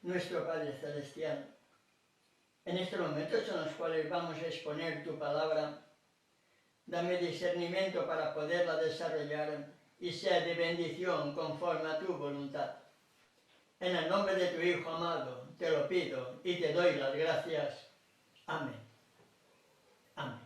nuestro Padre Celestial, en estos momentos en los cuales vamos a exponer tu palabra, dame discernimiento para poderla desarrollar y sea de bendición conforme a tu voluntad. En el nombre de tu Hijo amado, te lo pido y te doy las gracias. Amén. Amén.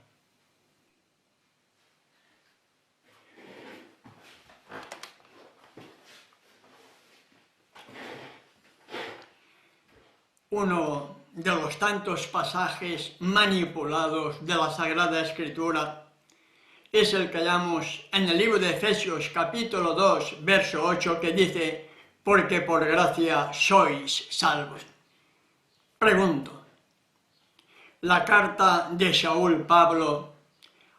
Uno de los tantos pasajes manipulados de la Sagrada Escritura es el que hallamos en el libro de Efesios capítulo 2, verso 8, que dice: porque por gracia sois salvos. Pregunto, la carta de Saúl Pablo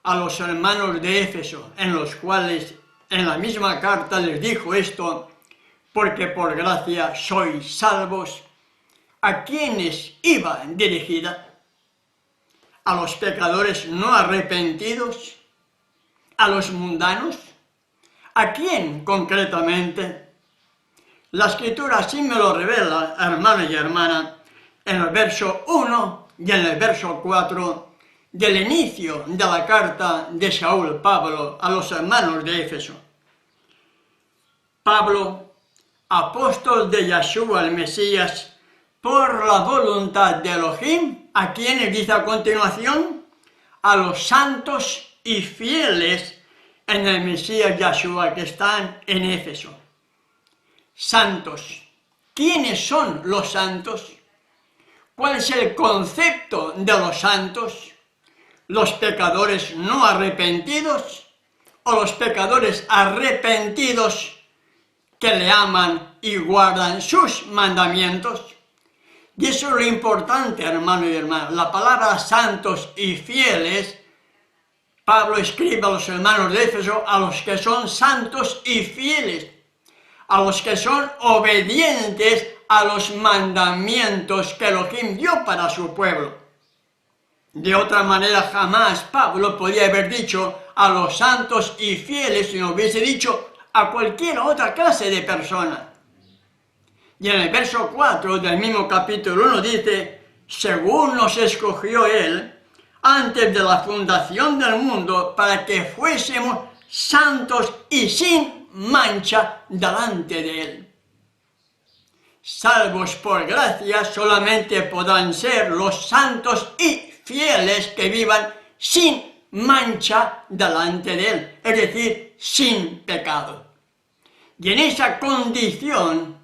a los hermanos de Éfeso, en los cuales en la misma carta les dijo esto, porque por gracia sois salvos, ¿a quiénes iba dirigida? ¿A los pecadores no arrepentidos? ¿A los mundanos? ¿A quién concretamente? La Escritura así me lo revela, hermano y hermana, en el verso 1 y en el verso 4 del inicio de la carta de Saúl Pablo a los hermanos de Éfeso. Pablo, apóstol de Yeshua el Mesías, por la voluntad de Elohim, ¿a quienes dice a continuación? A los santos y fieles en el Mesías Yeshua que están en Éfeso. Santos. ¿Quiénes son los santos? ¿Cuál es el concepto de los santos? ¿Los pecadores no arrepentidos o los pecadores arrepentidos que le aman y guardan sus mandamientos? Y eso es lo importante, hermano y hermana. La palabra santos y fieles, Pablo escribe a los hermanos de Éfeso, a los que son santos y fieles, a los que son obedientes a los mandamientos que Elohim dio para su pueblo. De otra manera jamás Pablo podía haber dicho a los santos y fieles, sino hubiese dicho a cualquier otra clase de persona. Y en el verso 4 del mismo capítulo 1 dice: según nos escogió Él antes de la fundación del mundo para que fuésemos santos y sin mancha delante de Él. Salvos por gracia solamente podrán ser los santos y fieles que vivan sin mancha delante de Él, es decir, sin pecado. Y en esa condición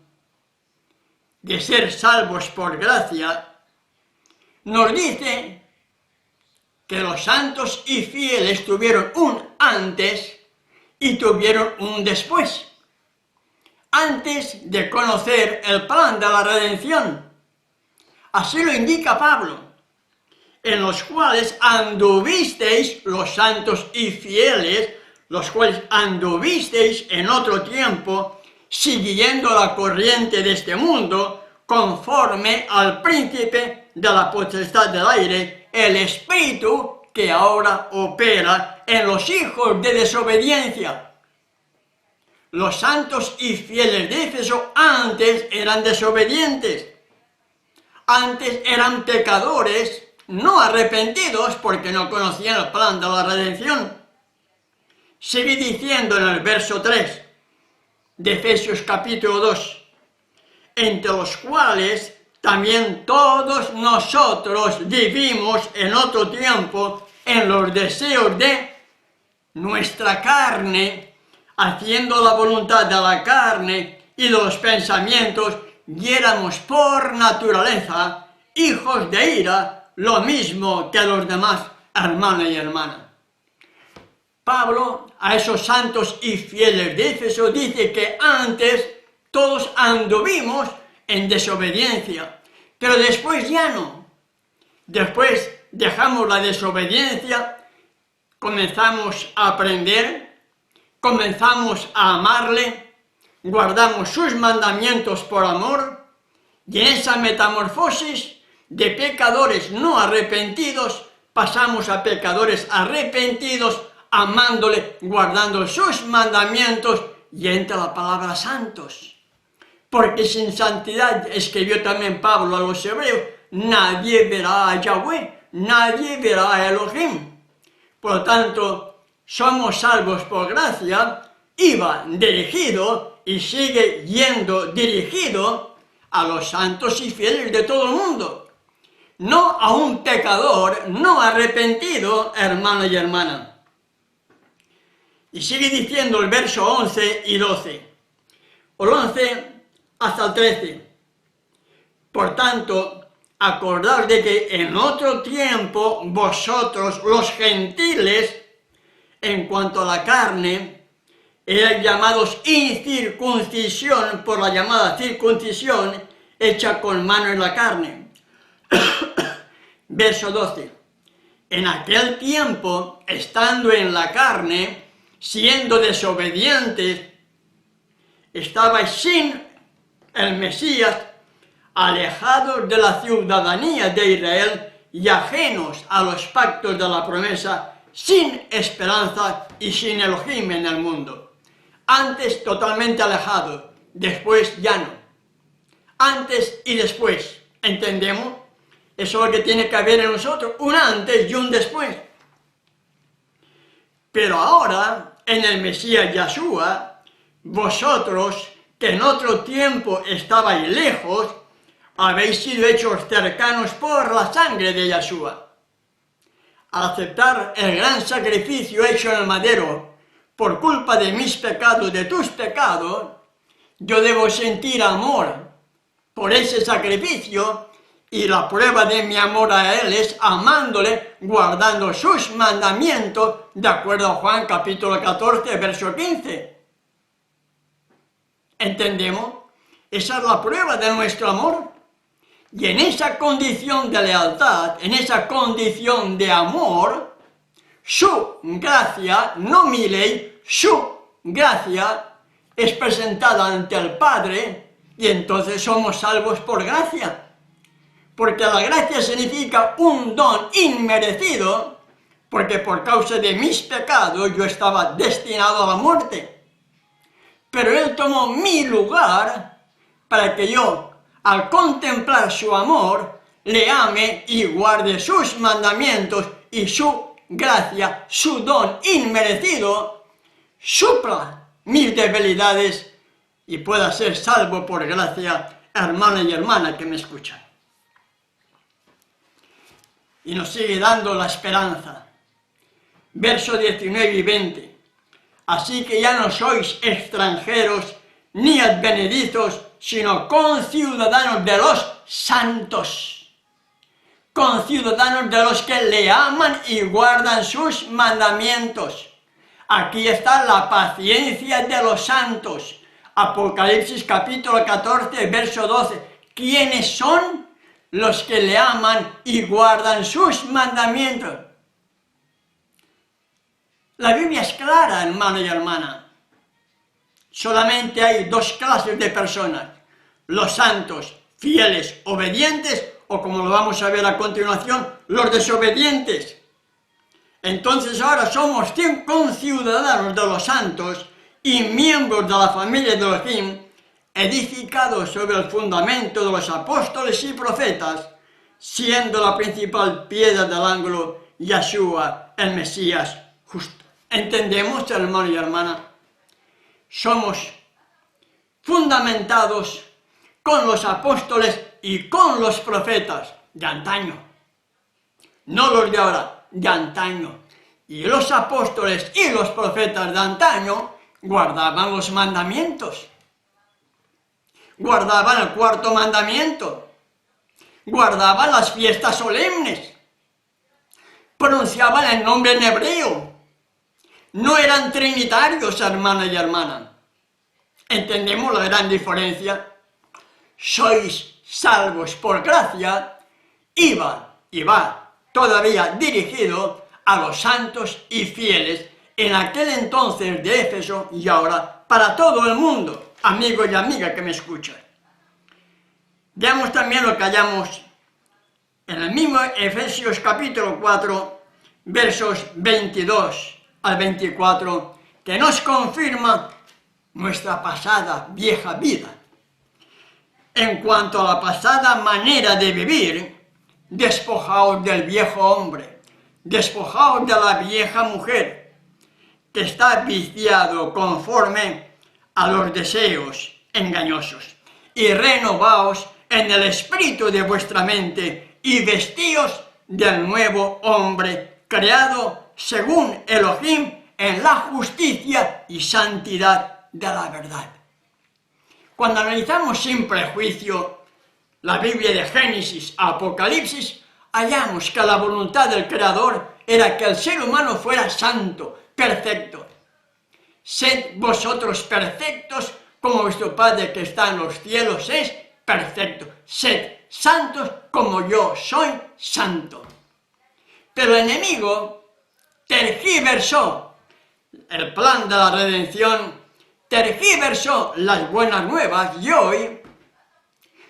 de ser salvos por gracia, nos dice que los santos y fieles tuvieron un antes y tuvieron un después. Antes de conocer el plan de la redención, así lo indica Pablo, en los cuales anduvisteis los santos y fieles, los cuales anduvisteis en otro tiempo, siguiendo la corriente de este mundo, conforme al príncipe de la potestad del aire, el espíritu que ahora opera en los hijos de desobediencia. Los santos y fieles de Éfeso antes eran desobedientes, antes eran pecadores, no arrepentidos porque no conocían el plan de la redención. Sigue diciendo en el verso 3 de Efesios capítulo 2, entre los cuales también todos nosotros vivimos en otro tiempo en los deseos de nuestra carne, haciendo la voluntad de la carne y de los pensamientos, y éramos por naturaleza hijos de ira, lo mismo que los demás, hermano y hermana. Pablo a esos santos y fieles de Éfeso dice que antes todos anduvimos en desobediencia, pero después ya no. Después dejamos la desobediencia, comenzamos a aprender, comenzamos a amarle, guardamos sus mandamientos por amor, y en esa metamorfosis de pecadores no arrepentidos pasamos a pecadores arrepentidos, amándole, guardando sus mandamientos, y entra la palabra santos. porque sin santidad, escribió también Pablo a los hebreos, nadie verá a Yahweh, nadie verá a Elohim. Por lo tanto, somos salvos por gracia, iba dirigido y sigue yendo dirigido a los santos y fieles de todo el mundo, no a un pecador no arrepentido, hermano y hermana. Y sigue diciendo el verso 11 y 12, o el 11 hasta el 13. Por tanto, acordaos de que en otro tiempo vosotros, los gentiles, en cuanto a la carne, eran llamados incircuncisión por la llamada circuncisión hecha con mano en la carne. Verso 12. En aquel tiempo, estando en la carne, siendo desobedientes, estabais sin el Mesías, alejados de la ciudadanía de Israel y ajenos a los pactos de la promesa, sin esperanza y sin Elohim en el mundo. Antes totalmente alejados, después ya no. Antes y después, ¿entendemos? Eso es lo que tiene que haber en nosotros, un antes y un después. Pero ahora, en el Mesías Yahshua, vosotros, que en otro tiempo estabais lejos, habéis sido hechos cercanos por la sangre de Yahshua. Al aceptar el gran sacrificio hecho en el madero, por culpa de mis pecados, de tus pecados, yo debo sentir amor por ese sacrificio, y la prueba de mi amor a Él es amándole, guardando sus mandamientos, de acuerdo a Juan capítulo 14, verso 15. ¿Entendemos? Esa es la prueba de nuestro amor. Y en esa condición de lealtad, en esa condición de amor, su gracia, no mi ley, su gracia es presentada ante el Padre y entonces somos salvos por gracia. Porque la gracia significa un don inmerecido, porque por causa de mis pecados yo estaba destinado a la muerte. Pero Él tomó mi lugar para que yo, al contemplar su amor, le ame y guarde sus mandamientos y su gracia, su don inmerecido, supla mis debilidades y pueda ser salvo por gracia, hermana y hermana que me escuchan. Y nos sigue dando la esperanza. Versos 19 y 20. Así que ya no sois extranjeros ni advenedizos, sino conciudadanos de los santos, conciudadanos de los que le aman y guardan sus mandamientos. Aquí está la paciencia de los santos. Apocalipsis capítulo 14, verso 12. ¿Quiénes son? Los que le aman y guardan sus mandamientos. La Biblia es clara, hermano y hermana. Solamente hay dos clases de personas: los santos, fieles, obedientes, o como lo vamos a ver a continuación, los desobedientes. Entonces ahora somos conciudadanos de los santos y miembros de la familia de Elohim, edificados sobre el fundamento de los apóstoles y profetas, siendo la principal piedra del ángulo Yahshua, el Mesías justo. ¿Entendemos, hermano y hermana? Somos fundamentados con los apóstoles y con los profetas de antaño, no los de ahora, de antaño. Y los apóstoles y los profetas de antaño guardaban los mandamientos, guardaban el cuarto mandamiento, guardaban las fiestas solemnes, pronunciaban el nombre en hebreo, no eran trinitarios, hermana y hermana. ¿Entendemos la gran diferencia? Sois salvos por gracia, iba y va todavía dirigido a los santos y fieles en aquel entonces de Éfeso y ahora para todo el mundo, amigo y amiga que me escuchan. Veamos también lo que hallamos en el mismo Efesios capítulo 4, versos 22 al 24, que nos confirma nuestra pasada vieja vida. En cuanto a la pasada manera de vivir, despojaos del viejo hombre, despojaos de la vieja mujer, que está viciado conforme a los deseos engañosos, y renovaos en el espíritu de vuestra mente, y vestíos del nuevo hombre, creado según Elohim en la justicia y santidad de la verdad. Cuando analizamos sin prejuicio la Biblia de Génesis a Apocalipsis, hallamos que la voluntad del Creador era que el ser humano fuera santo, perfecto. Sed vosotros perfectos como vuestro Padre que está en los cielos es perfecto. Sed santos como yo soy santo. Pero el enemigo tergiversó el plan de la redención, tergiversó las buenas nuevas y hoy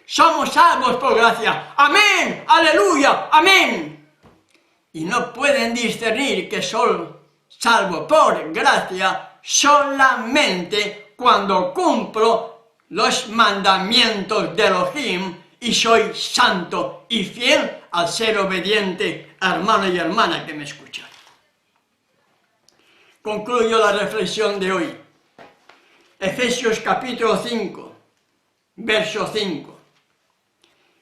somos salvos por gracia. ¡Amén! ¡Aleluya! ¡Amén! Y no pueden discernir que soy salvo por gracia solamente cuando cumplo los mandamientos de Elohim y soy santo y fiel al ser obediente, hermano y hermana que me escuchan. Concluyo la reflexión de hoy. Efesios capítulo 5, verso 5,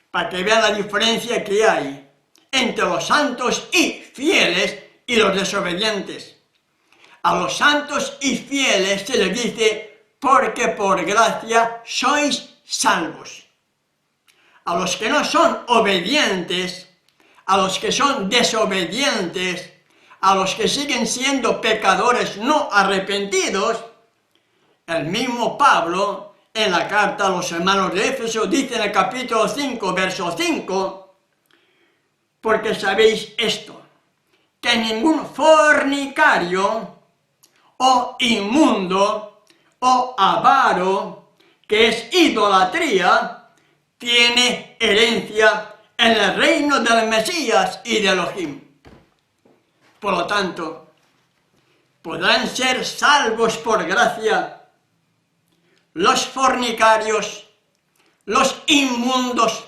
para que vean la diferencia que hay entre los santos y fieles y los desobedientes. A los santos y fieles se les dice, porque por gracia sois salvos. A los que no son obedientes, a los que son desobedientes, a los que siguen siendo pecadores no arrepentidos, el mismo Pablo, en la carta a los hermanos de Éfeso, dice en el capítulo 5, verso 5, porque sabéis esto, que ningún fornicario, o inmundo, o avaro, que es idolatría, tiene herencia en el reino del Mesías y de Elohim. Por lo tanto, podrán ser salvos por gracia los fornicarios, los inmundos,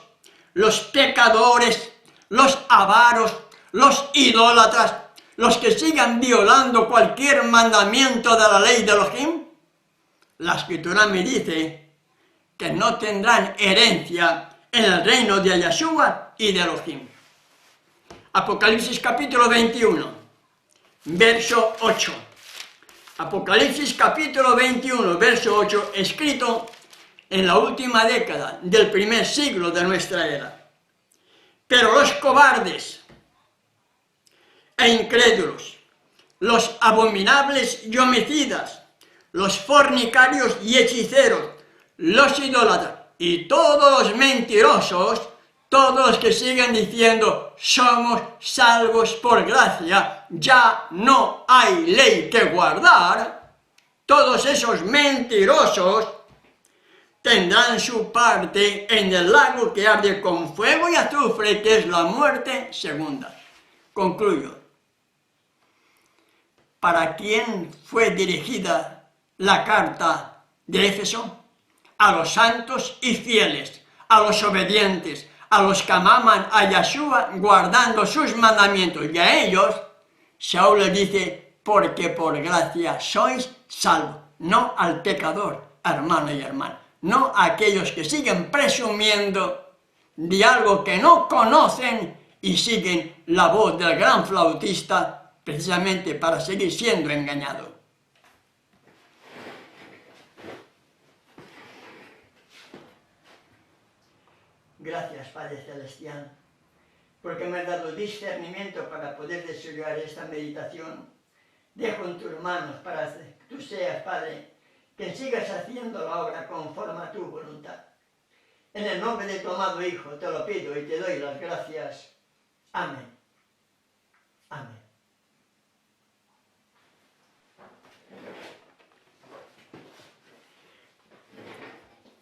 los pecadores, los avaros, los idólatras, los que sigan violando cualquier mandamiento de la ley de Elohim. La Escritura me dice que no tendrán herencia en el reino de Yahshua y de Elohim. Apocalipsis capítulo 21, verso 8. Apocalipsis capítulo 21, verso 8, escrito en la última década del primer siglo de nuestra era. Pero los cobardes e incrédulos, los abominables y homicidas, los fornicarios y hechiceros, los idólatras y todos los mentirosos, todos los que siguen diciendo somos salvos por gracia, ya no hay ley que guardar, todos esos mentirosos tendrán su parte en el lago que arde con fuego y azufre, que es la muerte segunda. Concluyo. ¿Para quién fue dirigida la carta de Éfeso? A los santos y fieles, a los obedientes, a los que amaban a Yahshua guardando sus mandamientos, y a ellos Saúl les dice, porque por gracia sois salvos, no al pecador, hermano y hermana, no a aquellos que siguen presumiendo de algo que no conocen y siguen la voz del gran flautista precisamente para seguir siendo engañados. Gracias, Padre Celestial, porque me has dado discernimiento para poder desarrollar esta meditación. Dejo en tus manos para que tú seas, Padre, que sigas haciendo la obra conforme a tu voluntad. En el nombre de tu amado Hijo te lo pido y te doy las gracias. Amén. Amén.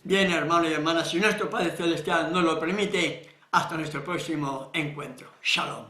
Bien, hermanos y hermanas, si nuestro Padre Celestial nos lo permite, hasta nuestro próximo encuentro. Shalom.